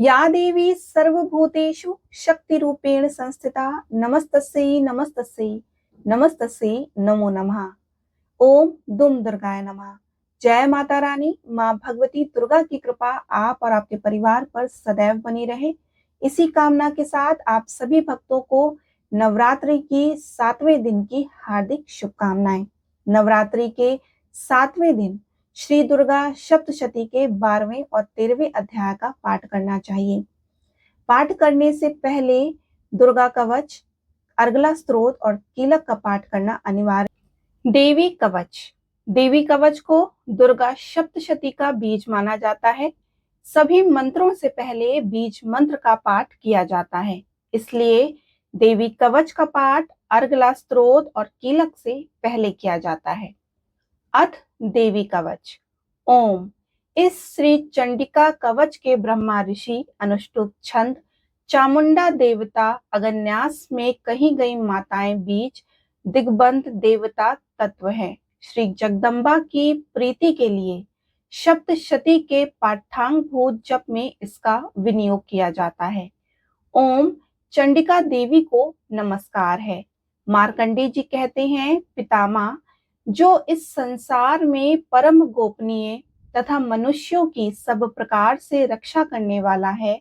या देवी सर्वभूतेषु शक्तिरूपेण संस्थिता नमस्तस्यै नमस्तस्यै नमस्तस्यै नमो नमः। ओम दुम दुर्गाय नमः। जय माता रानी। माँ भगवती दुर्गा की कृपा आप और आपके परिवार पर सदैव बनी रहे, इसी कामना के साथ आप सभी भक्तों को नवरात्रि की 7वें दिन की हार्दिक शुभकामनाएं। नवरात्रि के 7वें दिन श्री दुर्गा सप्तशती के 12वें और 13वें अध्याय का पाठ करना चाहिए। पाठ करने से पहले दुर्गा कवच, अर्गला स्तोत्र और कीलक का पाठ करना अनिवार्य। देवी कवच को दुर्गा सप्तशती का बीज माना जाता है। सभी मंत्रों से पहले बीज मंत्र का पाठ किया जाता है, इसलिए देवी कवच का पाठ अर्गला स्तोत्र और कीलक से पहले किया जाता है। अथ देवी कवच। ओम। इस श्री चंडिका कवच के ब्रह्मा ऋषि अनुष्टुप छंद चामुंडा देवता अगन्यास में कही गई माताएं बीज दिग्बंध देवता तत्व है। श्री जगदम्बा की प्रीति के लिए सप्तशती के पाठांगभूत जप में इसका विनियोग किया जाता है। ओम चंडिका देवी को नमस्कार है। मार्कंडेय जी कहते हैं, पितामह जो इस संसार में परम गोपनीय तथा मनुष्यों की सब प्रकार से रक्षा करने वाला है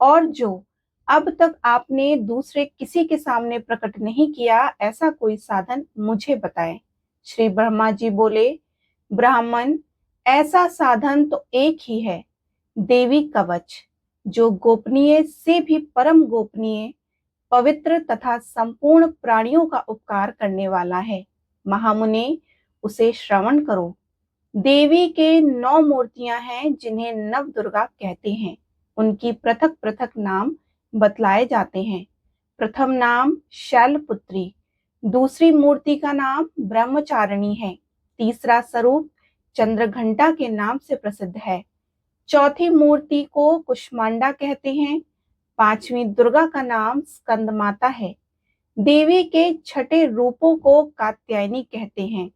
और जो अब तक आपने दूसरे किसी के सामने प्रकट नहीं किया, ऐसा कोई साधन मुझे बताएं। श्री ब्रह्मा जी बोले, ब्राह्मण, ऐसा साधन तो एक ही है, देवी कवच, जो गोपनीय से भी परम गोपनीय, पवित्र तथा संपूर्ण प्राणियों का उपकार करने वाला है। महामुने, उसे श्रवण करो। देवी के 9 मूर्तियां हैं जिन्हें नव दुर्गा कहते हैं। उनकी पृथक पृथक नाम बतलाए जाते हैं। प्रथम नाम शैलपुत्री, दूसरी मूर्ति का नाम ब्रह्मचारिणी है, तीसरा स्वरूप चंद्रघंटा के नाम से प्रसिद्ध है, चौथी मूर्ति को कुष्मांडा कहते हैं, पांचवी दुर्गा का नाम स्कंद माता है, देवी के छठे रूपों को कात्यायनी कहते हैं,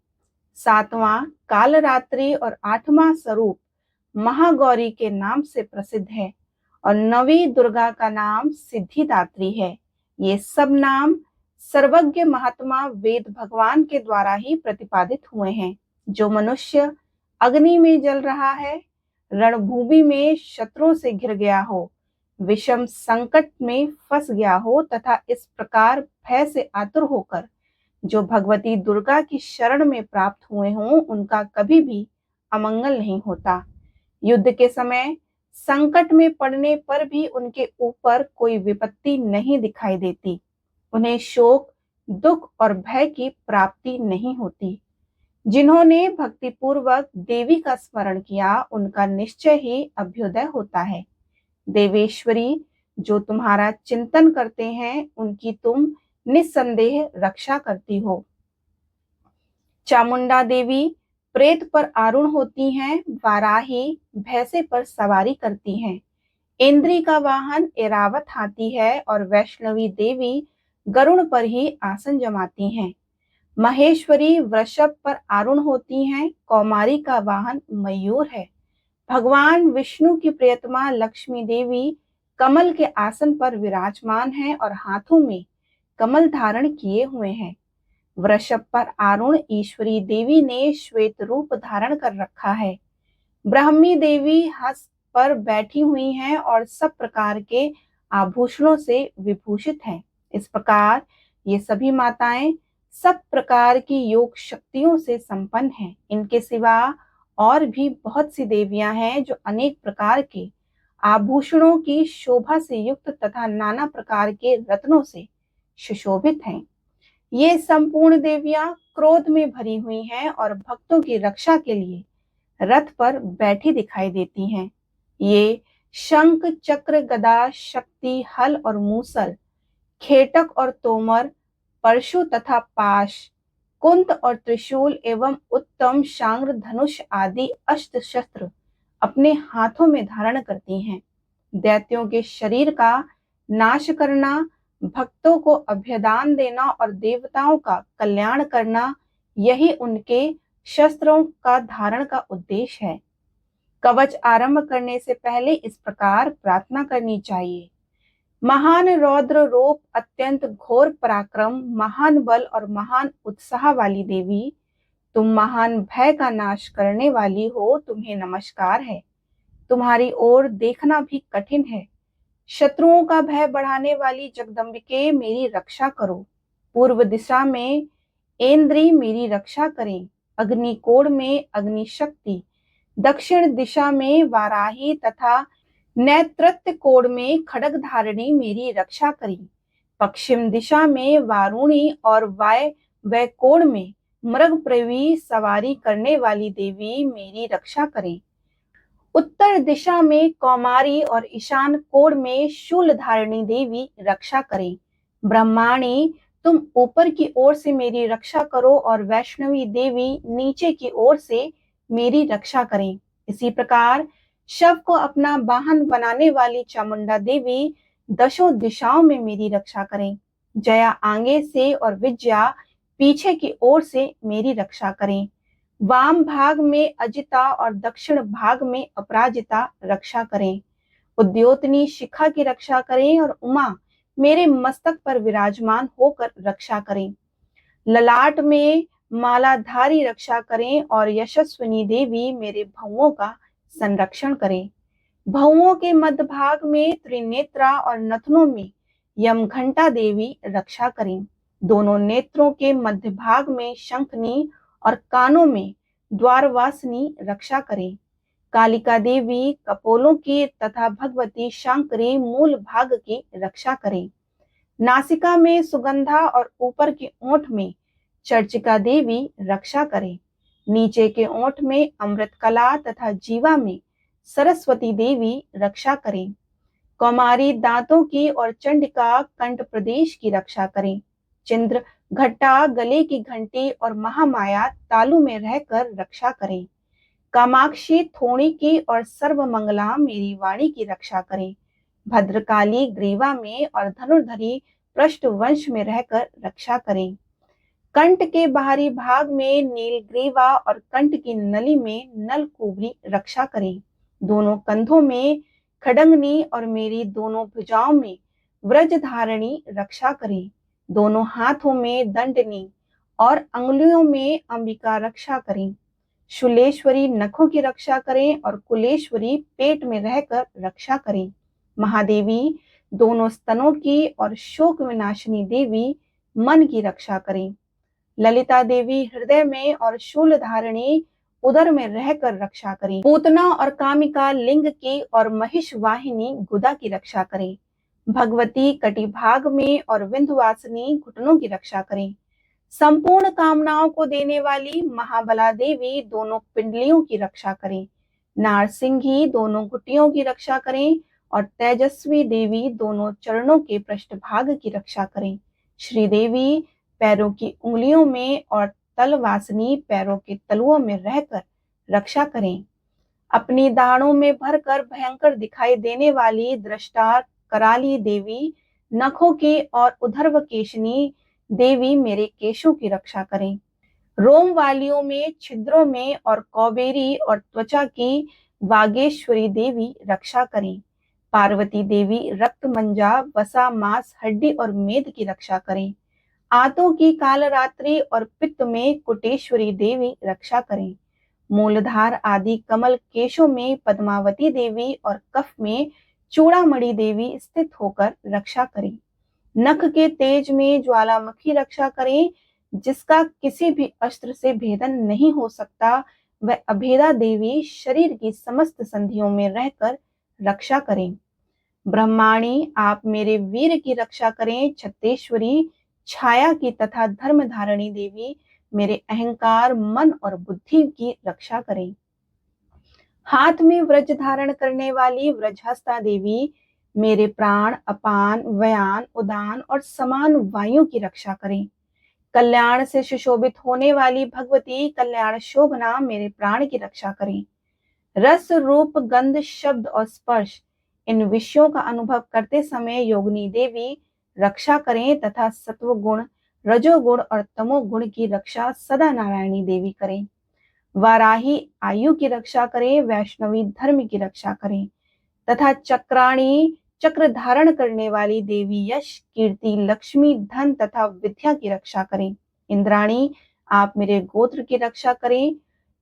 सातवां कालरात्रि और आठवां स्वरूप महागौरी के नाम से प्रसिद्ध है और नवी दुर्गा का नाम सिद्धिदात्री है। ये सब नाम सर्वज्ञ महात्मा वेद भगवान के द्वारा ही प्रतिपादित हुए हैं। जो मनुष्य अग्नि में जल रहा है, रणभूमि में शत्रुओं से घिर गया हो, विषम संकट में फंस गया हो तथा इस प्रकार भय से आतुर होकर जो भगवती दुर्गा की शरण में प्राप्त हुए हों, उनका कभी भी अमंगल नहीं होता। युद्ध के समय संकट में पड़ने पर भी उनके ऊपर कोई विपत्ति नहीं दिखाई देती। उन्हें शोक, दुख और भय की प्राप्ति नहीं होती। जिन्होंने भक्तिपूर्वक देवी का स्मरण किया, उनका निश्चय ही अभ्युदय होता है। देवेश्वरी, जो तुम्हारा चिंतन करते हैं, उनकी तुम निस्संदेह रक्षा करती हो। चामुंडा देवी प्रेत पर आरूढ़ होती हैं, वाराही भैंसे पर सवारी करती हैं, इंद्री का वाहन एरावत हाथी है और वैष्णवी देवी गरुड़ पर ही आसन जमाती हैं। महेश्वरी वृषभ पर आरूढ़ होती हैं, कौमारी का वाहन मयूर है। भगवान विष्णु की प्रियतमा लक्ष्मी देवी कमल के आसन पर विराजमान है और हाथों में कमल धारण किए हुए हैं। वृषभ पर आरूढ़ ईश्वरी देवी ने श्वेत रूप धारण कर रखा है। ब्राह्मी देवी हंस पर बैठी हुई हैं और सब प्रकार के आभूषणों से विभूषित हैं। इस प्रकार ये सभी माताएं सब प्रकार की योग शक्तियों से संपन्न हैं। इनके सिवा और भी बहुत सी देवियां हैं जो अनेक प्रकार के आभूषणों की शोभा से युक्त तथा नाना प्रकार के रत्नों से सुशोभित हैं। ये संपूर्ण देवियां क्रोध में भरी हुई हैं और भक्तों की रक्षा के लिए रथ पर बैठी दिखाई देती हैं। ये शंख, चक्र, गदा, शक्ति, हल और मूसल, खेटक और तोमर, परशु तथा पाश, कुंत और त्रिशूल एवं उत्तम शांग्र, धनुष आदि अष्ट शस्त्र अपने हाथों में धारण करती हैं। दैत्यों के शरीर का नाश करना, भक्तों को अभयदान देना और देवताओं का कल्याण करना, यही उनके शस्त्रों का धारण का उद्देश्य है। कवच आरंभ करने से पहले इस प्रकार प्रार्थना करनी चाहिए। महान रौद्र रूप, अत्यंत घोर पराक्रम, महान बल और महान उत्साह वाली देवी, तुम महान भय का नाश करने वाली हो, तुम्हें नमस्कार है। तुम्हारी ओर देखना भी कठिन है। शत्रुओं का भय बढ़ाने वाली जगदम्बिके, मेरी रक्षा करो। पूर्व दिशा में ऐन्द्री मेरी रक्षा करें। अग्निकोण में अग्नि शक्ति, दक्षिण दिशा में वाराही तथा नेतृत्व कोण में खड्ग धारिणी मेरी रक्षा करें। पश्चिम दिशा में वारुणी और वाय कोण में मृग प्रवी सवारी करने वाली देवी मेरी रक्षा करें। उत्तर दिशा में कौमारी और ईशान कोण में शूल धारिणी देवी रक्षा करें। ब्रह्माणी, तुम ऊपर की ओर से मेरी रक्षा करो और वैष्णवी देवी नीचे की ओर से मेरी रक्षा करें। इसी प्रकार शव को अपना वाहन बनाने वाली चामुंडा देवी दशों दिशाओं में मेरी रक्षा करें। जया आगे से और विजया पीछे की ओर से मेरी रक्षा करें। वाम भाग में अजिता और दक्षिण भाग में अपराजिता रक्षा करें। उद्योतनी शिखा की रक्षा करें और उमा मेरे मस्तक पर विराजमान होकर रक्षा करें। ललाट में मालाधारी रक्षा करें और यशस्विनी देवी मेरे भौओं का संरक्षण करें। भौओं के मध्य भाग में त्रिनेत्रा और नथनों में यमघंटा देवी रक्षा करें। दोनों नेत्रों के मध्य भाग में शंखनी और कानों में द्वारवासिनी रक्षा करें। कालिका देवी कपोलों की तथा भगवती शांकरी मूल भाग की रक्षा करें। नासिका में सुगंधा और ऊपर के ओंठ में चर्चिका देवी रक्षा करें। नीचे के ओंठ में अमृत कला तथा जीवा में सरस्वती देवी रक्षा करें। कौमारी दांतों की और चंडिका कंठ प्रदेश की रक्षा करें। चंद्र घट्टा गले की घंटी और महामाया तालु में रहकर रक्षा करें। कामाक्षी थोड़ी की और सर्वमंगला मेरी वाणी की रक्षा करें। भद्रकाली ग्रीवा में और धनुर्धरी पृष्ठ वंश में रहकर रक्षा करें। कंठ के बाहरी भाग में नीलग्रीवा और कंठ की नली में नलकुबरी रक्षा करें। दोनों कंधों में खडंगनी और मेरी दोनों भुजाओं में व्रजधारणी रक्षा करें। दोनों हाथों में दंडनी और अंगुलियों में अंबिका रक्षा करें। शूलेश्वरी नखों की रक्षा करें और कुलेश्वरी पेट में रहकर रक्षा करें। महादेवी दोनों स्तनों की और शोक विनाशिनी देवी मन की रक्षा करें। ललिता देवी हृदय में और शूल धारिणी उदर में रहकर रक्षा करें। पूतना और कामिका लिंग की और महिष वाहिनी गुदा की रक्षा करें। भगवती कटिभाग में और विंध्यवासिनी घुटनों की रक्षा करें। संपूर्ण कामनाओं को देने वाली महाबला देवी दोनों पिंडलियों की रक्षा करें। नारसिंही दोनों घुटियों की रक्षा करें और तेजस्वी देवी दोनों चरणों के पृष्ठभाग की रक्षा करें। श्रीदेवी पैरों की उंगलियों में और तलवासिनी पैरों के तलुओं में रहकर रक्षा करें। अपनी दाढ़ों में भरकर भयंकर दिखाई देने वाली दृष्टा कराली देवी, नखों की और उधर्व केशनी देवी मेरे केशों की रक्षा करें। रोम वालियों में, छिद्रों में और कौबेरी और त्वचा की वागेश्वरी देवी रक्षा करें। पार्वती देवी रक्त मंजा, वसा, मांस, हड्डी और मेद की रक्षा करें। आंतों की कालरात्रि और पित्त में कुटेश्वरी देवी रक्षा करें। मूलधार आदि कमल केशों में पद्मावती देवी और कफ में चूड़ामणि देवी स्थित होकर रक्षा करें। नख के तेज में ज्वालामुखी रक्षा करें, जिसका किसी भी अस्त्र से भेदन नहीं हो सकता। वह अभेदा देवी शरीर की समस्त संधियों में रहकर रक्षा करें। ब्रह्माणी, आप मेरे वीर की रक्षा करें। छत्तेश्वरी छाया की तथा धर्म धारणी देवी मेरे अहंकार, मन और बुद्धि की रक्षा करें। हाथ में व्रज धारण करने वाली व्रजहस्ता देवी मेरे प्राण, अपान, व्यान, उदान और समान वायु की रक्षा करें। कल्याण से सुशोभित होने वाली भगवती कल्याण शोभना मेरे प्राण की रक्षा करें। रस, रूप, गंध, शब्द और स्पर्श इन विषयों का अनुभव करते समय योगिनी देवी रक्षा करें तथा सत्व गुण, रजोगुण और तमोगुण की रक्षा सदा नारायणी देवी करें। वाराही आयु की रक्षा करें, वैष्णवी धर्म की रक्षा करें, तथा चक्राणी चक्र धारण करने वाली देवी यश, कीर्ति, लक्ष्मी, धन तथा विद्या की रक्षा करें। इंद्राणी आप मेरे गोत्र की रक्षा करें।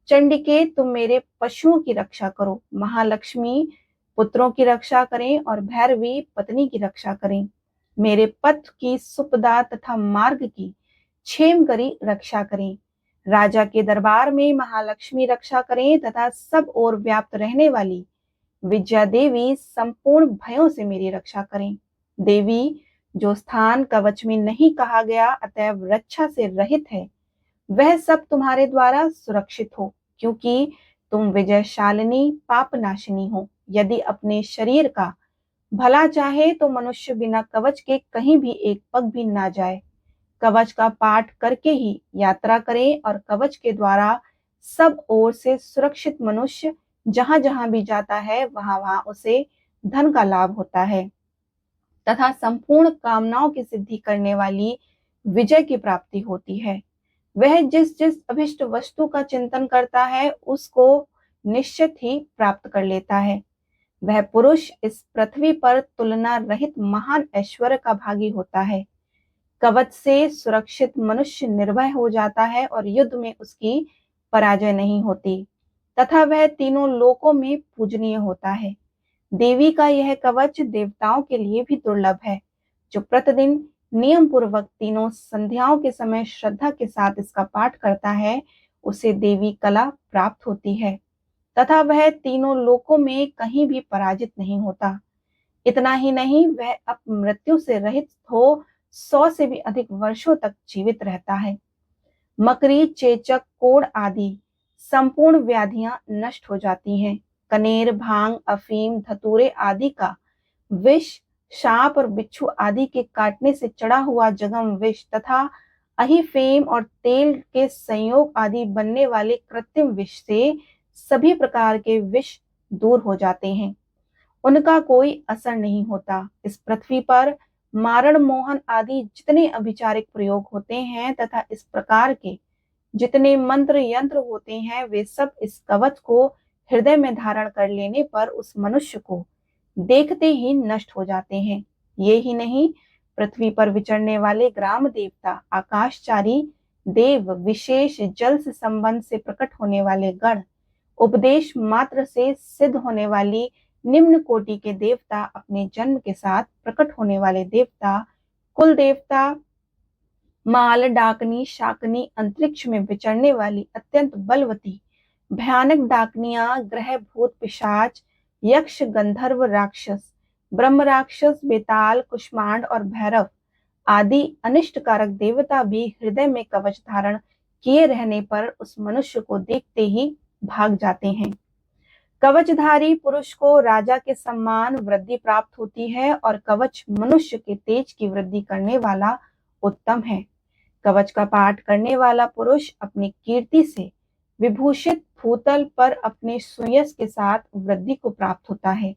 चंडिके तुम मेरे पशुओं की रक्षा करो। महालक्ष्मी पुत्रों की रक्षा करें और भैरवी पत्नी की रक्षा करें। मेरे पथ की सुपदा तथा मार्ग की क्षेम करी रक्षा करें। राजा के दरबार में महालक्ष्मी रक्षा करें तथा सब ओर व्याप्त रहने वाली विद्या देवी संपूर्ण भयों से मेरी रक्षा करें। देवी जो स्थान कवच में नहीं कहा गया अतएव रक्षा से रहित है, वह सब तुम्हारे द्वारा सुरक्षित हो, क्योंकि तुम विजयशालिनी पापनाशिनी हो। यदि अपने शरीर का भला चाहे तो मनुष्य बिना कवच के कहीं भी एक पग भी ना जाए। कवच का पाठ करके ही यात्रा करें और कवच के द्वारा सब ओर से सुरक्षित मनुष्य जहां जहां भी जाता है वहां वहां उसे धन का लाभ होता है तथा संपूर्ण कामनाओं की सिद्धि करने वाली विजय की प्राप्ति होती है। वह जिस जिस अभिष्ट वस्तु का चिंतन करता है उसको निश्चित ही प्राप्त कर लेता है। वह पुरुष इस पृथ्वी पर तुलना रहित महान ऐश्वर्य का भागी होता है। कवच से सुरक्षित मनुष्य निर्भय हो जाता है और युद्ध में उसकी पराजय नहीं होती तथा वह तीनों लोकों में पूजनीय होता है। देवी का यह कवच देवताओं के लिए भी दुर्लभ है। जो प्रतिदिन नियम पूर्वक तीनों संध्याओं के समय श्रद्धा के साथ इसका पाठ करता है उसे देवी कला प्राप्त होती है तथा वह तीनों लोकों में कहीं भी पराजित नहीं होता। इतना ही नहीं, वह अब मृत्यु से रहित हो 100 से भी अधिक वर्षों तक जीवित रहता है। मकरी, चेचक, कोढ़ आदि संपूर्ण व्याधियां नष्ट हो जाती हैं। कनेर, भांग, अफीम, धतूरे आदि का विष, सांप और बिच्छू आदि के काटने से चढ़ा हुआ जगम विष तथा अहिफेम और तेल के संयोग आदि बनने वाले कृत्रिम विष से सभी प्रकार के विष दूर हो जाते हैं। उनका कोई असर नहीं होता। इस पृथ्वी पर मारण, मोहन आदि जितने अभिचारिक प्रयोग होते हैं तथा इस प्रकार के जितने मंत्र यंत्र होते हैं वे सब इस कवच को हृदय में धारण कर लेने पर उस मनुष्य को देखते ही नष्ट हो जाते हैं। ये ही नहीं, पृथ्वी पर विचरने वाले ग्राम देवता, आकाशचारी देव, विशेष जल से संबंध से प्रकट होने वाले गण, उपदेश मात्र से सिद्ध होने वाली निम्न कोटि के देवता, अपने जन्म के साथ प्रकट होने वाले देवता, कुल देवता, माल, डाकनी, शाकनी, अंतरिक्ष में विचरने वाली अत्यंत बलवती भयानक डाकनियां, ग्रह, भूत, पिशाच, यक्ष, गंधर्व, राक्षस, ब्रह्म राक्षस, बेताल, कुष्मांड और भैरव आदि अनिष्टकारक देवता भी हृदय में कवच धारण किए रहने पर उस मनुष्य को देखते ही भाग जाते हैं। कवचधारी पुरुष को राजा के सम्मान वृद्धि प्राप्त होती है और कवच मनुष्य के तेज की वृद्धि करने वाला उत्तम है। कवच का पाठ करने वाला पुरुष अपनी कीर्ति से विभूषित भूतल पर अपने सुयश के साथ वृद्धि को प्राप्त होता है।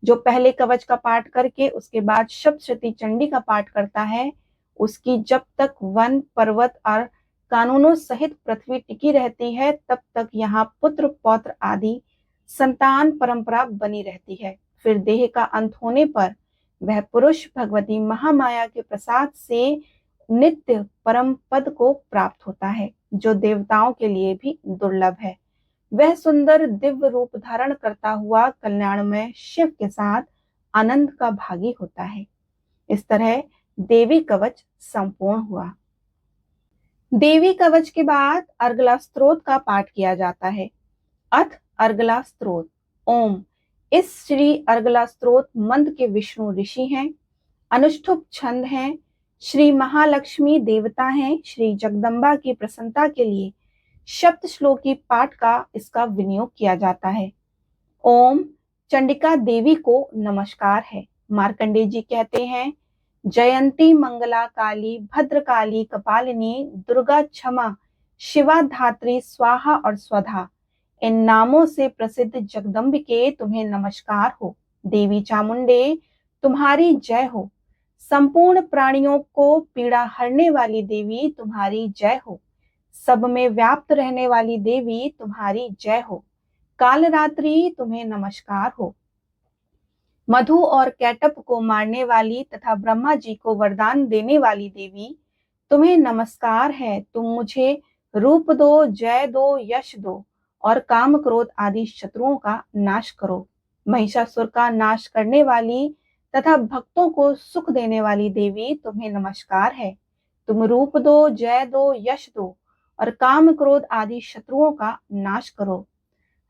जो पहले कवच का पाठ करके उसके बाद सप्तशती चंडी का पाठ करता है उसकी जब तक वन, पर्वत और कानूनों सहित पृथ्वी टिकी रहती है तब तक यहाँ पुत्र, पौत्र आदि संतान परंपरा बनी रहती है। फिर देह का अंत होने पर वह पुरुष भगवती महामाया के प्रसाद से नित्य परम पद को प्राप्त होता है, जो देवताओं के लिए भी दुर्लभ है। वह सुंदर दिव्य रूप धारण करता हुआ कल्याणमय शिव के साथ आनंद का भागी होता है। इस तरह देवी कवच संपूर्ण हुआ। देवी कवच के बाद अर्गला स्तोत्र का पाठ किया जाता है। अथ अर्गला स्तोत्र। ओम। इस श्री अर्गला स्तोत्र मंत्र के विष्णु ऋषि हैं, अनुष्ठुप छंद हैं, श्री महालक्ष्मी देवता हैं। श्री जगदम्बा की प्रसन्नता के लिए सप्त श्लोकी पाठ का इसका विनियोग किया जाता है। ओम चंडिका देवी को नमस्कार है। मार्कंडेय जी कहते हैं, जयंती मंगला काली, भद्रकाली, कपालिनी, दुर्गा, क्षमा, शिवा, धात्री, स्वाहा और स्वधा, इन नामों से प्रसिद्ध जगदम्बिके तुम्हें नमस्कार हो। देवी चामुंडे तुम्हारी जय हो। संपूर्ण प्राणियों को पीड़ा हरने वाली देवी तुम्हारी जय हो। सब में व्याप्त रहने वाली देवी तुम्हारी जय हो। काल रात्रि तुम्हें नमस्कार हो। मधु और कैटप को मारने वाली तथा ब्रह्मा जी को वरदान देने वाली देवी तुम्हें नमस्कार है। तुम मुझे रूप दो, जय दो, यश दो और काम क्रोध आदि शत्रुओं का नाश करो। महिषासुर का नाश करने वाली तथा भक्तों को सुख देने वाली देवी तुम्हें नमस्कार है। तुम रूप दो, जय दो, यश दो और काम क्रोध आदि शत्रुओं का नाश करो।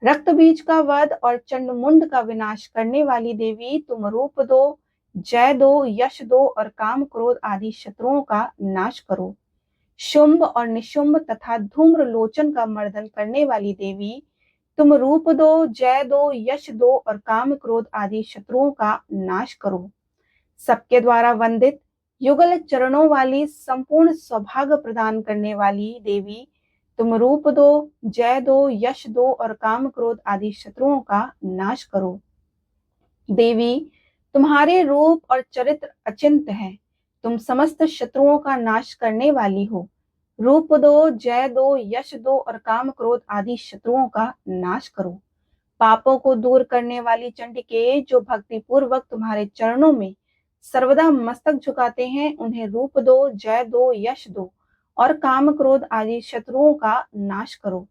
रक्त बीज का वध और चंडमुंड का विनाश करने वाली देवी तुम रूप दो, जय दो, यश दो और काम क्रोध आदि शत्रुओं का नाश करो। शुंभ और निशुंभ तथा धूम्र लोचन का मर्दन करने वाली देवी तुम रूप दो, जय दो, यश दो और काम क्रोध आदि शत्रुओं का नाश करो। सबके द्वारा वंदित युगल चरणों वाली संपूर्ण सौभाग्य प्रदान करने वाली देवी तुम रूप दो, जय दो, यश दो और काम क्रोध आदि शत्रुओं का नाश करो। देवी तुम्हारे रूप और चरित्र अचिंत्य है। तुम समस्त शत्रुओं का नाश करने वाली हो। रूप दो, जय दो, यश दो और काम क्रोध आदि शत्रुओं का नाश करो। पापों को दूर करने वाली चंडिके, जो भक्ति पूर्वक तुम्हारे चरणों में सर्वदा मस्तक झुकाते हैं, उन्हें रूप दो, जय दो, यश दो और काम क्रोध आदि शत्रुओं का नाश करो।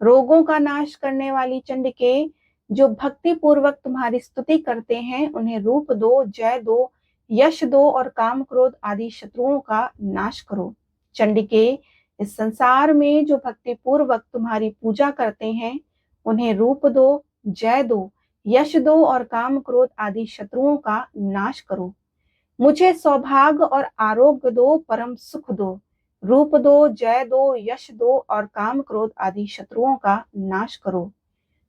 रोगों का नाश करने वाली चंडिके, जो भक्ति पूर्वक तुम्हारी स्तुति करते हैं, उन्हें रूप दो, जय दो, यश दो और काम क्रोध आदि शत्रुओं का नाश करो। चंडिके, इस संसार में जो भक्ति पूर्वक तुम्हारी पूजा करते हैं, उन्हें रूप दो, जय दो, यश दो और काम क्रोध आदि शत्रुओं का नाश करो। मुझे सौभाग्य और आरोग्य दो, परम सुख दो। रूप दो, जय दो, यश दो और काम क्रोध आदि शत्रुओं का नाश करो।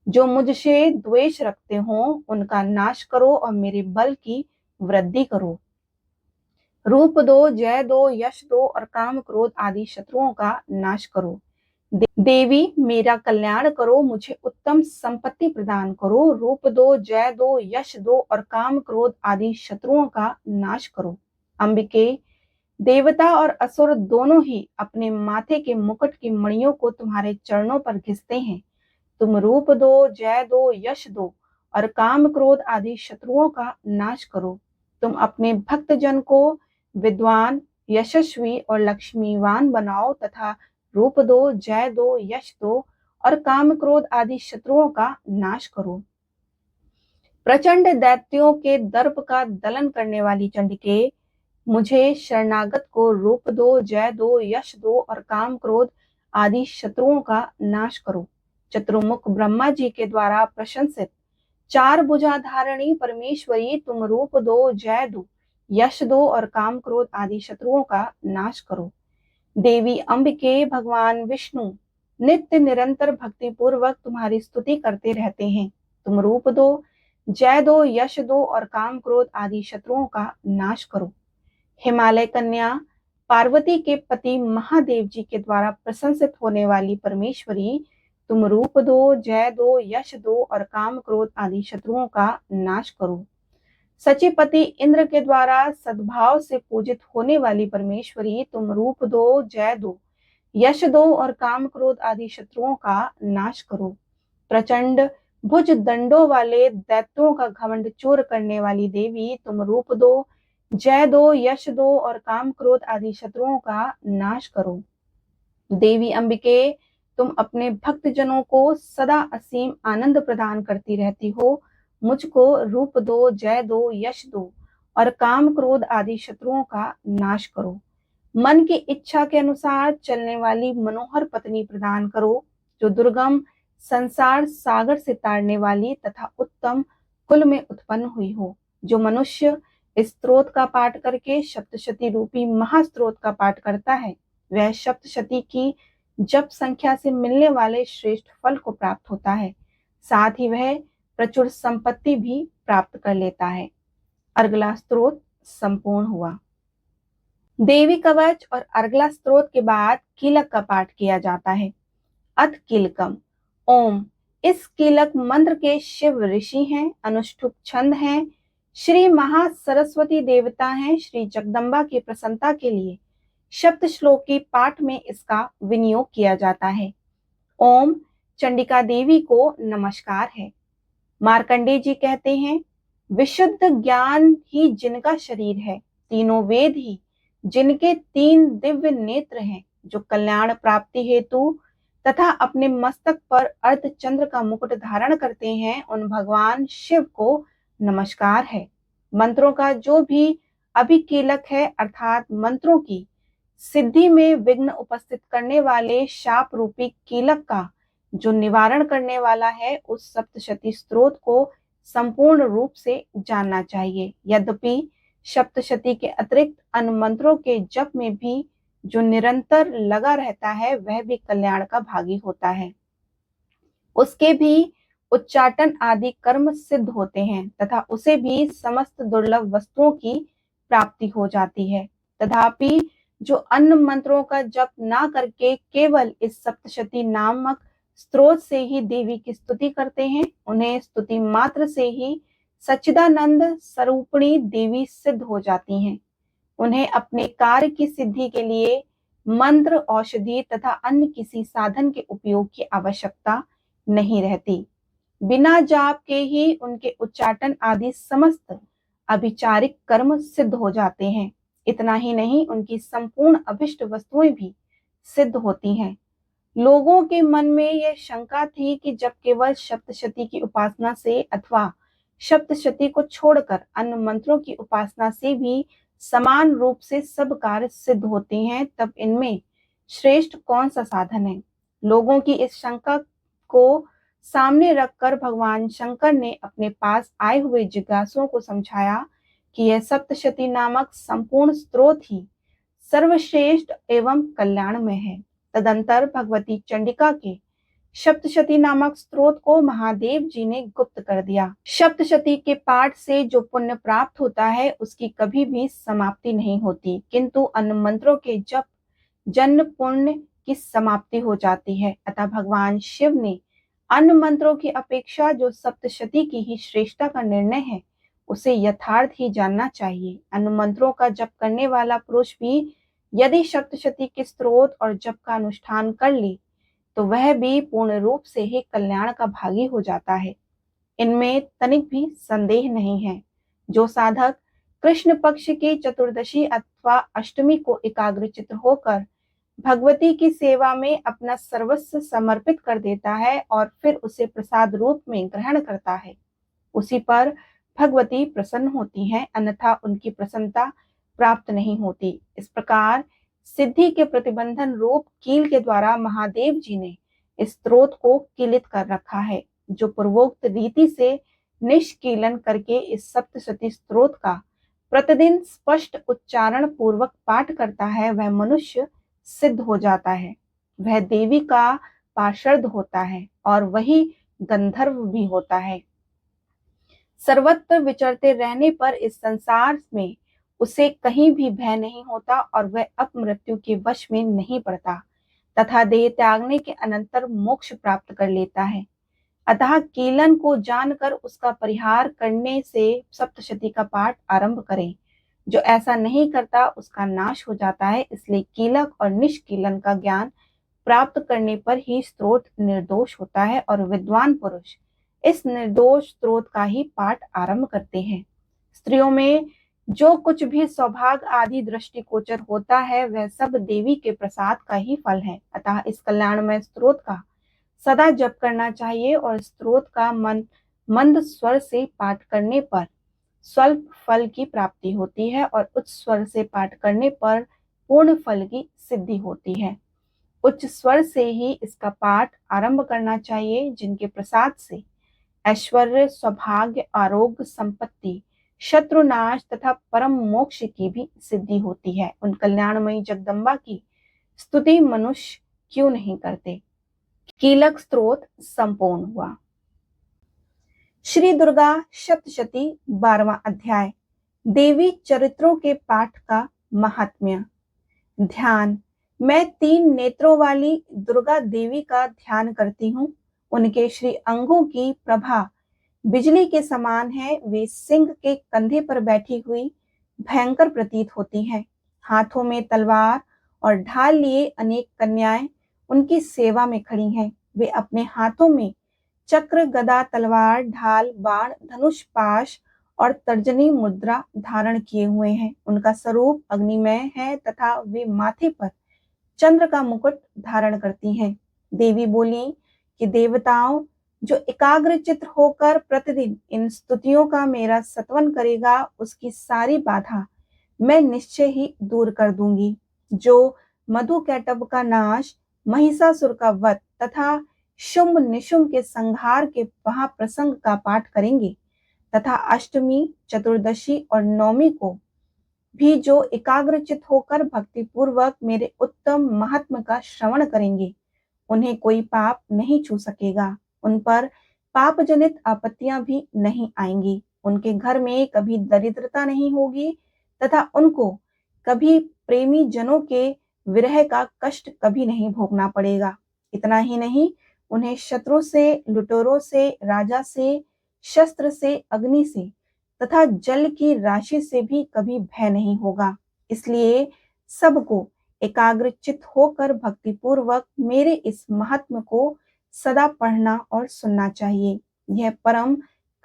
जो मुझसे द्वेष रखते हो उनका नाश करो और मेरे बल की वृद्धि करो। रूप दो, जय दो, यश दो और काम क्रोध आदि शत्रुओं का नाश करो। देवी मेरा कल्याण करो, मुझे उत्तम संपत्ति प्रदान करो। रूप दो, जय दो, यश दो और काम क्रोध आदि शत्रुओं का नाश करो। अंबिके, देवता और असुर दोनों ही अपने माथे के मुकुट की मणियों को तुम्हारे चरणों पर घिसते हैं। तुम रूप दो, जय दो, यश दो और काम क्रोध आदि शत्रुओं का नाश करो। तुम अपने भक्त जन को विद्वान, यशस्वी और लक्ष्मीवान बनाओ तथा रूप दो, जय दो, यश दो और काम क्रोध आदि शत्रुओं का नाश करो। प्रचंड दैत्यों के दर्प का दलन करने वाली चंडिके, मुझे शरणागत को रूप दो, जय दो, यश दो और काम क्रोध आदि शत्रुओं का नाश करो। चतुर्मुख ब्रह्मा जी के द्वारा प्रशंसित चार भुजा धारणी परमेश्वरी, तुम रूप दो, जय दो, यश दो और काम क्रोध आदि शत्रुओं का नाश करो। देवी अंबिके, भगवान विष्णु नित्य निरंतर भक्ति पूर्वक तुम्हारी स्तुति करते रहते हैं। तुम रूप दो, जय दो, यश दो और काम क्रोध आदि शत्रुओं का नाश करो। हिमालय कन्या पार्वती के पति महादेव जी के द्वारा प्रशंसित होने वाली परमेश्वरी, तुम रूप दो, जय दो, यश दो और काम क्रोध आदि शत्रुओं का नाश करो। सचिपति इंद्र के द्वारा सद्भाव से पूजित होने वाली परमेश्वरी, तुम रूप दो, जय दो, यश दो और काम क्रोध आदि शत्रुओं का नाश करो। प्रचंड भुज दंडों वाले दैत्यों का घमंड चूर करने वाली देवी, तुम रूप दो, जय दो, यश दो और काम क्रोध आदि शत्रुओं का नाश करो। देवी अंबिके, तुम अपने भक्त जनों को सदा असीम आनंद प्रदान करती रहती हो। मुझको रूप दो, जय दो, यश दो और काम क्रोध आदि शत्रुओं का नाश करो। मन की इच्छा के अनुसार चलने वाली मनोहर पत्नी प्रदान करो, जो दुर्गम संसार सागर से तारने वाली तथा उत्तम कुल में उत्पन्न हुई हो। जो मनुष्य स्त्रोत का पाठ करके सप्तशती रूपी महास्त्रोत का पाठ करता है, वह सप्तशती की जप संख्या से मिलने वाले श्रेष्ठ फल को प्राप्त होता है। साथ ही वह प्रचुर संपत्ति भी प्राप्त कर लेता है। अर्गला स्त्रोत संपूर्ण हुआ। देवी कवच और अर्गला स्त्रोत के बाद कीलक का पाठ किया जाता है। अथ कीलकम ओम। इस कीलक मंत्र के शिव ऋषि हैं, अनुष्ठुप छंद हैं, श्री महासरस्वती देवता हैं। श्री जगदम्बा की प्रसन्नता के लिए सप्त श्लोकी पाठ में इसका विनियोग किया जाता है। ओम चंडिका देवी को नमस्कार है। मार्कंडेय जी कहते हैं, विशुद्ध ज्ञान ही जिनका शरीर है, तीनों वेद ही जिनके तीन दिव्य नेत्र हैं, जो कल्याण प्राप्ति हेतु तथा अपने मस्तक पर अर्धचंद्र का मुकुट धारण करते हैं, उन भगवान शिव को नमस्कार है। मंत्रों का जो भी अभिकीलक है, अर्थात मंत्रों की सिद्धि में विघ्न उपस्थित करने वाले शाप रूपी कीलक का जो निवारण करने वाला है, उस सप्तशती स्तोत्र को संपूर्ण रूप से जानना चाहिए। यद्यपि सप्तशती के अतिरिक्त अन्य मंत्रों के जप में भी जो निरंतर लगा रहता है, वह भी कल्याण का भागी होता है। उसके भी उच्चाटन आदि कर्म सिद्ध होते हैं तथा उसे भी समस्त दुर्लभ वस्तुओं की प्राप्ति हो जाती है। तथापि जो अन्य मंत्रों का जप ना करके केवल इस सप्तशती नामक स्त्रोत से ही देवी की स्तुति करते हैं, उन्हें स्तुति मात्र से ही सच्चिदानंद स्वरूपिणी देवी सिद्ध हो जाती हैं। उन्हें अपने कार्य की सिद्धि के लिए मंत्र, औषधि तथा अन्य किसी साधन के उपयोग की आवश्यकता नहीं रहती। बिना जाप के ही उनके उच्चाटन आदि समस्त अभिचारिक कर्म सिद्ध हो जाते हैं। इतना ही नहीं, उनकी संपूर्ण अभिष्ट वस्तुएं भी सिद्ध होती हैं। लोगों के मन में यह शंका थी कि जब केवल सप्तशती की उपासना से अथवा सप्तशती को छोड़कर अन्य मंत्रों की उपासना से भी समान रूप से सब कार्य सिद्ध होते हैं, तब इनमें श्रेष्ठ कौन सा साधन है। लोगों की इस शंका को सामने रखकर भगवान शंकर ने अपने पास आए हुए जिज्ञासुओं को समझाया कि यह सप्तशती नामक संपूर्ण स्त्रोत ही सर्वश्रेष्ठ एवं कल्याणमय है। तदंतर भगवती चंडिका के सप्तशती नामक स्त्रोत को महादेव जी ने गुप्त कर दिया। सप्तशती के पाठ से जो पुण्य प्राप्त होता है, उसकी कभी भी समाप्ति नहीं होती, किंतु अन्य मंत्रों के जप जन्म पुण्य की समाप्ति हो जाती है। अतः भगवान शिव ने अन्य मंत्रों की अपेक्षा जो सप्तशती की ही श्रेष्ठता का निर्णय है, उसे यथार्थ ही जानना चाहिए। अन्य मंत्रों का जप करने वाला पुरुष भी यदि सप्तशती के स्त्रोत और जप का अनुष्ठान कर ले, तो वह भी पूर्ण रूप से ही कल्याण का भागी हो जाता है। इनमें तनिक भी संदेह नहीं है। जो साधक कृष्ण पक्ष की चतुर्दशी अथवा अष्टमी को एकाग्रचित्त होकर भगवती की सेवा में अपना सर्वस्व समर्पित कर देता है और फिर उसे प्रसाद रूप में ग्रहण करता है, उसी पर भगवती प्रसन्न होती हैं, अन्यथा उनकी प्रसन्नता प्राप्त नहीं होती। इस प्रकार सिद्धि के प्रतिबंधन रूप कील के द्वारा महादेव जी ने इस स्त्रोत को कीलित कर रखा है। जो पूर्वोक्त रीति से निष्कीलन करके इस सप्तशती स्त्रोत का प्रतिदिन स्पष्ट उच्चारण पूर्वक पाठ करता है, वह मनुष्य सिद्ध हो जाता है, वह देवी का पार्षद होता है और वही गंधर्व भी होता है। सर्वत्र विचरते रहने पर इस संसार में उसे कहीं भी भय नहीं होता और वह अपमृत्यु के वश में नहीं पड़ता तथा देह त्यागने के अनंतर मोक्ष प्राप्त कर लेता है। अतः कीलन को जानकर उसका परिहार करने से सप्तशती का पाठ आरंभ करें। जो ऐसा नहीं करता उसका नाश हो जाता है। इसलिए कीलक और निष्कीलन का ज्ञान प्राप्त करने पर ही स्त्रोत निर्दोष होता है और विद्वान पुरुष इस निर्दोष स्त्रोत का ही पाठ आरंभ करते हैं। स्त्रियों में जो कुछ भी सौभाग्य आदि दृष्टिगोचर होता है, वह सब देवी के प्रसाद का ही फल है। अतः इस कल्याणमय स्त्रोत का सदा जप करना चाहिए और स्त्रोत का मंद स्वर से पाठ करने पर स्वल्प फल की प्राप्ति होती है और उच्च स्वर से पाठ करने पर पूर्ण फल की सिद्धि होती है। उच्च स्वर से ही इसका पाठ आरंभ करना चाहिए, जिनके प्रसाद से ऐश्वर्य, सौभाग्य, आरोग्य, संपत्ति, शत्रुनाश तथा परम मोक्ष की भी सिद्धि होती है। उन कल्याणमयी जगदम्बा की स्तुति मनुष्य क्यों नहीं करते। कीलक स्तोत्र संपूर्ण हुआ। श्री दुर्गा सप्तशती 12वां अध्याय। देवी चरित्रों के पाठ का महात्म्य। ध्यान। मैं 3 नेत्रों वाली दुर्गा देवी का ध्यान करती हूँ। उनके श्री अंगों की प्रभा बिजली के समान है। वे सिंह के कंधे पर बैठी हुई भयंकर प्रतीत होती हैं। हाथों में तलवार और ढाल लिए अनेक कन्याएं उनकी सेवा में खड़ी हैं। वे अपने हाथों में चक्र, गदा, तलवार, ढाल, बाण, धनुष, पाश और तर्जनी मुद्रा धारण किए हुए हैं। उनका स्वरूप अग्निमय है तथा वे माथे पर चंद्र का मुकुट धारण करती हैं। देवी बोली कि देवताओं, जो एकाग्र चित्त होकर प्रतिदिन इन स्तुतियों का मेरा सत्वन करेगा, उसकी सारी बाधा मैं निश्चय ही दूर कर दूंगी। जो मधुकैटभ का नाश, महिषासुर का वध तथा शुंभ निशुंभ के संहार के महाप्रसंग का पाठ करेंगे तथा अष्टमी, चतुर्दशी और नवमी को भी जो एकाग्रचित होकर भक्ति पूर्वक मेरे उत्तम महात्म का श्रवण करेंगे, उन्हें कोई पाप नहीं छू सकेगा। उन पर पाप जनित आपत्तियां भी नहीं आएंगी। उनके घर में कभी दरिद्रता नहीं होगी तथा उनको कभी प्रेमी जनों के विरह का कष्ट कभी नहीं भोगना पड़ेगा। इतना ही नहीं, उन्हें शत्रु से, लुटेरों से, राजा से, शस्त्र से, अग्नि से तथा जल की राशि से भी कभी भय नहीं होगा। इसलिए सबको एकाग्रचित होकर भक्ति पूर्वक मेरे इस महात्म को सदा पढ़ना और सुनना चाहिए। यह परम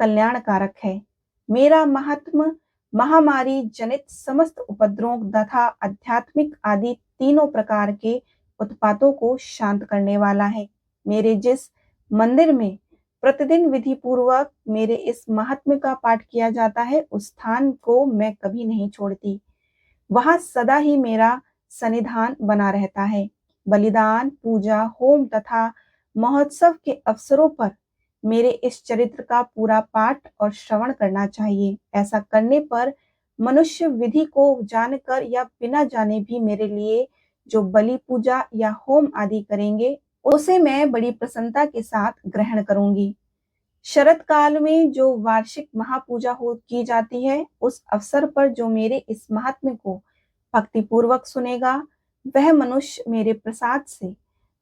कल्याणकारक है। मेरा महात्म महामारी जनित समस्त उपद्रवों तथा आध्यात्मिक आदि तीनों प्रकार के उत्पातों को शांत करने वाला है। मेरे जिस मंदिर में प्रतिदिन विधि पूर्वक मेरे इस महात्म्य का पाठ किया जाता है, उस स्थान को मैं कभी नहीं छोड़ती। वहां सदा ही मेरा सन्निधान बना रहता है। बलिदान, पूजा, होम तथा महोत्सव के अवसरों पर मेरे इस चरित्र का पूरा पाठ और श्रवण करना चाहिए। ऐसा करने पर मनुष्य विधि को जानकर या बिना जाने भी मेरे लिए जो बलि पूजा या होम आदि करेंगे, उसे मैं बड़ी प्रसन्नता के साथ ग्रहण करूंगी। शरत काल में जो वार्षिक महापूजा हो की जाती है, उस अवसर पर जो मेरे इस महात्म्य को भक्ति पूर्वक सुनेगा, वह मनुष्य मेरे प्रसाद से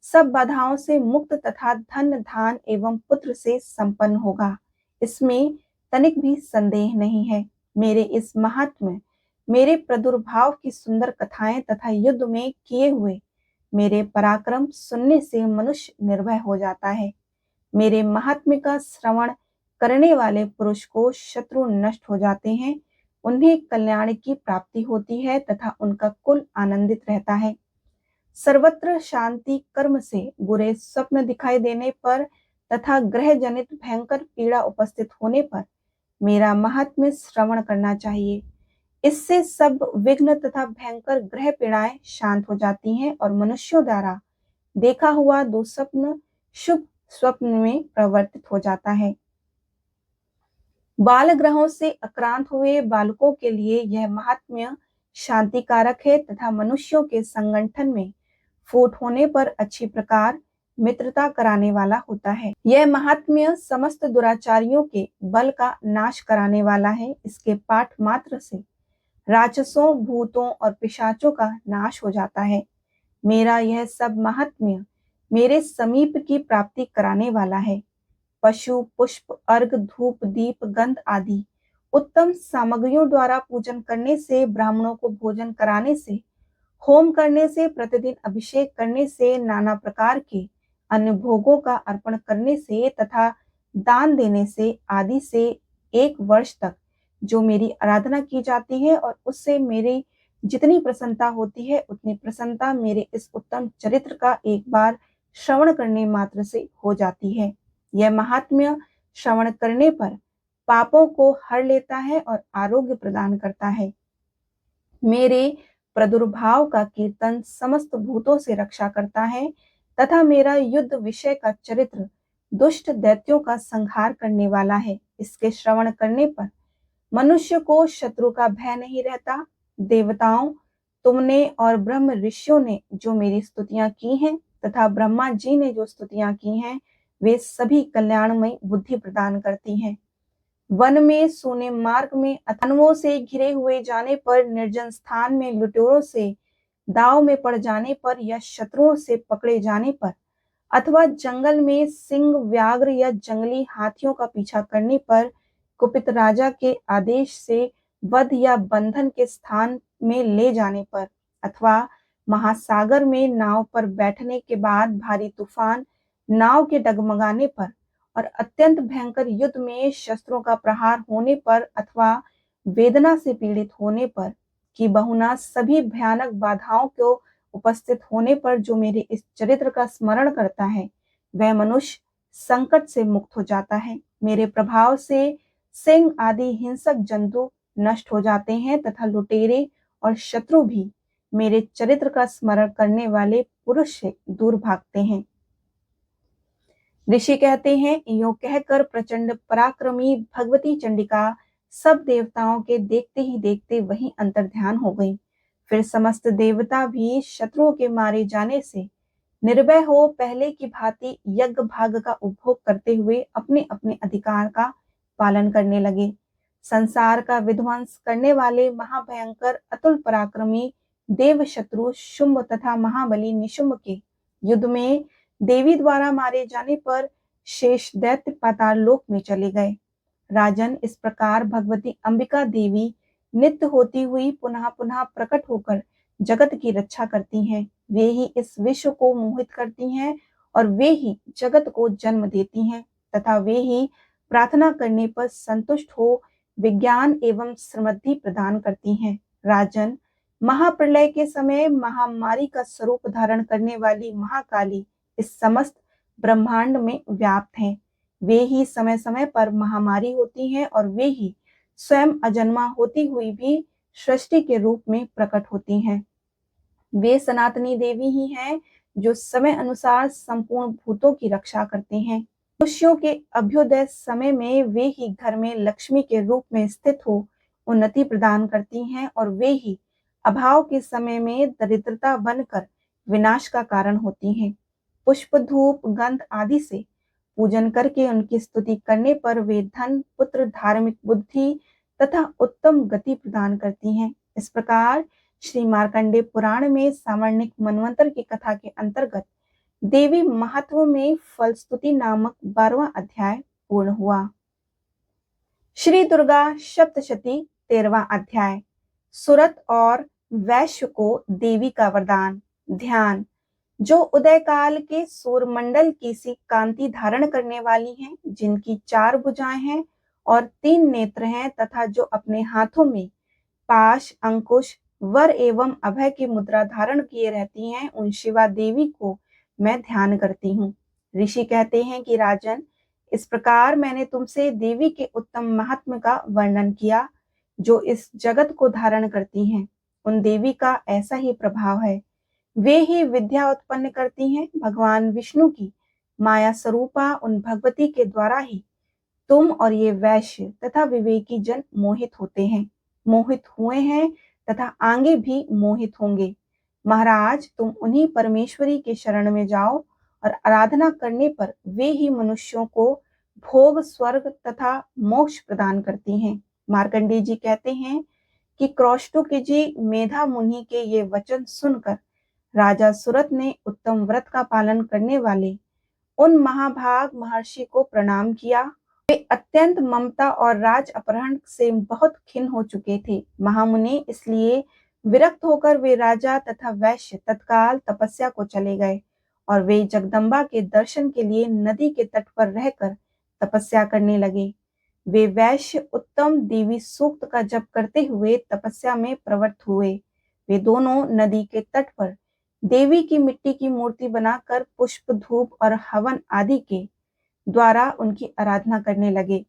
सब बाधाओं से मुक्त तथा धन, धान एवं पुत्र से संपन्न होगा। इसमें तनिक भी संदेह नहीं है। मेरे इस महात्म्य, मेरे प्रादुर्भाव की सुंदर कथाएं तथा युद्ध में किए हुए मेरे पराक्रम सुनने से मनुष्य निर्भय हो जाता है। मेरे महात्म्य का श्रवण करने वाले पुरुष को शत्रु नष्ट हो जाते हैं, उन्हें कल्याण की प्राप्ति होती है तथा उनका कुल आनंदित रहता है। सर्वत्र शांति, कर्म से बुरे स्वप्न दिखाई देने पर तथा ग्रह जनित भयंकर पीड़ा उपस्थित होने पर मेरा महात्म्य श्रवण करना चाहिए। इससे सब विघ्न तथा भयंकर ग्रह पीड़ाएं शांत हो जाती हैं और मनुष्यों द्वारा देखा हुआ दुस्वप्न शुभ स्वप्न में परिवर्तित हो जाता है। बाल ग्रहों से आक्रांत हुए बालकों के लिए यह महात्म्य शांतिकारक है तथा मनुष्यों के संगठन में फूट होने पर अच्छी प्रकार मित्रता कराने वाला होता है। यह महात्म्य समस्त दुराचारियों के बल का नाश कराने वाला है। इसके पाठ मात्र से राक्षसों, भूतों और पिशाचों का नाश हो जाता है। मेरा यह सब महात्म्य मेरे समीप की प्राप्ति कराने वाला है। पशु, पुष्प, अर्घ, धूप, दीप, गंध आदि उत्तम सामग्रियों द्वारा पूजन करने से, ब्राह्मणों को भोजन कराने से, होम करने से, प्रतिदिन अभिषेक करने से, नाना प्रकार के अन्य भोगों का अर्पण करने से तथा दान देने से आदि से 1 वर्ष तक जो मेरी आराधना की जाती है और उससे मेरी जितनी प्रसन्नता होती है, उतनी प्रसन्नता मेरे इस उत्तम चरित्र का एक बार श्रवण करने मात्र से हो जाती है। यह महात्म्य श्रवण करने पर पापों को हर लेता है और आरोग्य प्रदान करता है। मेरे प्रादुर्भाव का कीर्तन समस्त भूतों से रक्षा करता है तथा मेरा युद्ध विषय का चरित्र दुष्ट दैत्यों का संहार करने वाला है। इसके श्रवण करने पर मनुष्य को शत्रु का भय नहीं रहता। देवताओं, तुमने और ब्रह्म ऋषियों ने जो मेरी स्तुतियां की हैं तथा ब्रह्मा जी ने जो स्तुतियां की हैं, वे सभी कल्याणमय बुद्धि प्रदान करती हैं। वन में, सोने मार्ग में, अथनवों से घिरे हुए जाने पर, निर्जन स्थान में लुटेरों से दाव में पड़ जाने पर या शत्रुओं से पकड़े जाने पर अथवा जंगल में सिंह, व्याघ्र या जंगली हाथियों का पीछा करने पर, कुपित राजा के आदेश से वध या बंधन के स्थान में ले जाने पर अथवा महासागर में नाव पर बैठने के बाद भारी तूफान, नाव के डगमगाने पर और अत्यंत भयंकर युद्ध में शस्त्रों का प्रहार होने पर अथवा वेदना से पीड़ित होने पर कि बहुना सभी भयानक बाधाओं को उपस्थित होने पर जो मेरे इस चरित्र का स्मरण करता है वह मनुष्य संकट से मुक्त हो जाता है। मेरे प्रभाव से सिंह आदि हिंसक जंतु नष्ट हो जाते हैं तथा लुटेरे और शत्रु भी मेरे चरित्र का स्मरण करने वाले पुरुष से दूर भागते हैं। ऋषि कहते हैं, यूं कहकर प्रचंड पराक्रमी भगवती चंडिका सब देवताओं के देखते ही देखते वहीं अंतर्ध्यान हो गई। फिर समस्त देवता भी शत्रुओं के मारे जाने से निर्भय हो पहले की भांति यज्ञ भाग का उपभोग करते हुए अपने अपने अधिकार का पालन करने लगे। संसार का विध्वंस करने वाले महाभयंकर अतुल पराक्रमी देव शत्रु शुंभ तथा महाबली निशुंभ के युद्ध में देवी द्वारा मारे जाने पर शेष दैत्य पाताल लोक में चले गए। राजन, इस प्रकार भगवती अंबिका देवी नित्य होती हुई पुनः पुनः प्रकट होकर जगत की रक्षा करती हैं। वे ही इस विश्व को मोहित करती हैं और वे ही जगत को जन्म देती हैं तथा वे ही प्रार्थना करने पर संतुष्ट हो विज्ञान एवं समृद्धि प्रदान करती हैं। राजन, महाप्रलय के समय महामारी का स्वरूप धारण करने वाली महाकाली इस समस्त ब्रह्मांड में व्याप्त हैं। वे ही समय समय पर महामारी होती हैं और वे ही स्वयं अजन्मा होती हुई भी सृष्टि के रूप में प्रकट होती हैं। वे सनातनी देवी ही हैं जो समय अनुसार संपूर्ण भूतों की रक्षा करते हैं। मनुष्यों के अभ्युदय समय में वे ही घर में लक्ष्मी के रूप में स्थित हो उन्नति प्रदान करती हैं और वे ही अभाव के समय में दरिद्रता बनकर विनाश का कारण होती हैं। पुष्प, धूप, गंध आदि से पूजन करके उनकी स्तुति करने पर वे धन, पुत्र, धार्मिक बुद्धि तथा उत्तम गति प्रदान करती हैं। इस प्रकार श्री मार्कंडेय पुराण में सावर्णिक मनवंतर की कथा के अंतर्गत देवी महत्व में फलस्तुति नामक 12वां अध्याय पूर्ण हुआ। श्री दुर्गा सप्तशती 13वां अध्याय। सुरत और वैश्य को देवी का वरदान। ध्यान। जो उदय काल के सूर्यमंडल की सी कांति धारण करने वाली हैं, जिनकी 4 भुजाएं हैं और 3 नेत्र हैं तथा जो अपने हाथों में पाश, अंकुश, वर एवं अभय की मुद्रा धारण किए रहती हैं, उन शिवा देवी को मैं ध्यान करती हूँ। ऋषि कहते हैं कि राजन, इस प्रकार मैंने तुमसे देवी के उत्तम महात्म्य का वर्णन किया जो इस जगत को धारण करती हैं। उन देवी का ऐसा ही प्रभाव है। वे ही विद्या उत्पन्न करती हैं। भगवान विष्णु की माया स्वरूपा उन भगवती के द्वारा ही तुम और ये वैश्य तथा विवेकी जन मोहित होते हैं, मोहित हुए हैं तथा आगे भी मोहित होंगे। महाराज, तुम उन्हीं परमेश्वरी के शरण में जाओ और आराधना करने पर वे ही मनुष्यों को भोग, स्वर्ग तथा मोक्ष प्रदान करती हैं। मार्कंडेय जी कहते हैं कि क्रौष्टुक जी मेधा मुनि के ये वचन सुनकर राजा सुरत ने उत्तम व्रत का पालन करने वाले उन महाभाग महर्षि को प्रणाम किया। वे अत्यंत ममता और राज अपहरण से बहुत खिन्न हो चुके थे। महामुनि इसलिए विरक्त होकर वे राजा तथा वैश्य तत्काल तपस्या को चले गए और वे जगदम्बा के दर्शन के लिए नदी के तट पर रहकर तपस्या करने लगे। वे वैश्य उत्तम देवी सूक्त का जप करते हुए तपस्या में प्रवृत्त हुए। वे दोनों नदी के तट पर देवी की मिट्टी की मूर्ति बनाकर पुष्प, धूप और हवन आदि के द्वारा उनकी आराधना करने लगे।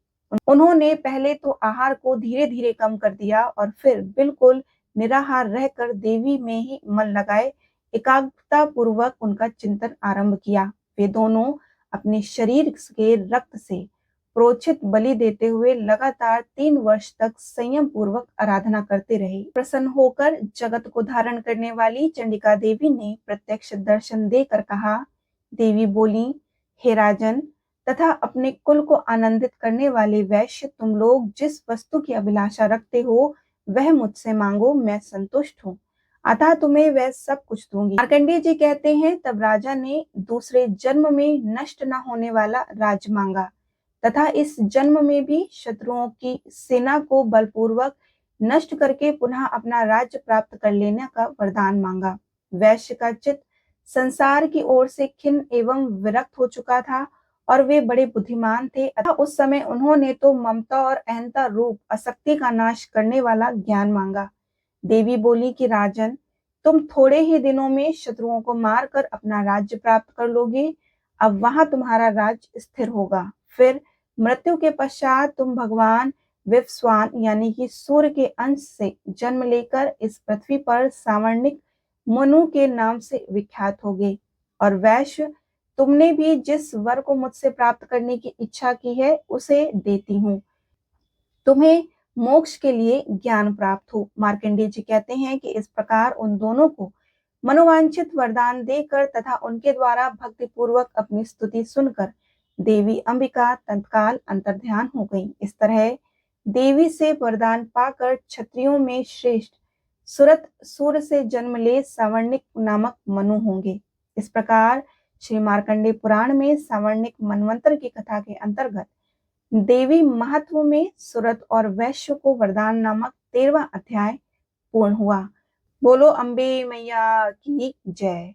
उन्होंने पहले तो आहार को धीरे धीरे कम कर दिया और फिर बिल्कुल निराहार रहकर देवी में ही मन लगाए एकाग्रता पूर्वक उनका चिंतन आरंभ किया। वे दोनों अपने शरीर के रक्त से प्रोचित बलि देते हुए लगातार 3 वर्ष तक संयम पूर्वक आराधना करते रहे। प्रसन्न होकर जगत को धारण करने वाली चंडिका देवी ने प्रत्यक्ष दर्शन देकर कहा। देवी बोली, हे राजन तथा अपने कुल को आनंदित करने वाले वैश्य, तुम लोग जिस वस्तु की अभिलाषा रखते हो वह मुझसे मांगो, मैं संतुष्ट हूँ, अतः तुम्हें वह सब कुछ दूंगी। मार्कंडेय जी कहते हैं, तब राजा ने दूसरे जन्म में नष्ट न होने वाला राज मांगा तथा इस जन्म में भी शत्रुओं की सेना को बलपूर्वक नष्ट करके पुनः अपना राज्य प्राप्त कर लेने का वरदान मांगा। वैश्य का चित्त संसार की ओर से खिन्न एवं विरक्त हो चुका था और वे बड़े बुद्धिमान थे, अतः उस समय उन्होंने तो ममता और अहंता रूप आसक्ति का नाश करने वाला ज्ञान मांगा। देवी बोली कि राजन, तुम थोड़े ही दिनों में शत्रुओं को मारकर अपना राज्य प्राप्त कर लोगे। अब वहां तुम्हारा राज्य स्थिर होगा। फिर मृत्यु के पश्चात तुम भगवान विवस्वान यानी कि सूर्य के अंश से जन्म लेकर इस पृथ्वी पर सावर्णिक मनु के नाम से विख्यात होगे। और वैश्य, तुमने भी जिस वर को मुझसे प्राप्त करने की इच्छा की है उसे देती हूँ। तुम्हें मोक्ष के लिए ज्ञान प्राप्त हो। मार्कंडेय जी कहते हैं कि इस प्रकार उन दोनों को मनोवांछित वरदान देकर तथा उनके द्वारा भक्ति पूर्वक अपनी स्तुति सुनकर देवी अंबिका तत्काल अंतर्ध्यान हो गई। इस तरह देवी से वरदान पाकर क्षत्रियों में श्रेष्ठ सुरत सूर्य से जन्म ले सावर्णिक नामक मनु होंगे। इस प्रकार श्री मार्कंडेय पुराण में सावर्णिक मनवंतर की कथा के अंतर्गत देवी महत्व में सुरत और वैश्य को वरदान नामक 13वां अध्याय पूर्ण हुआ। बोलो अम्बे मैया की जय।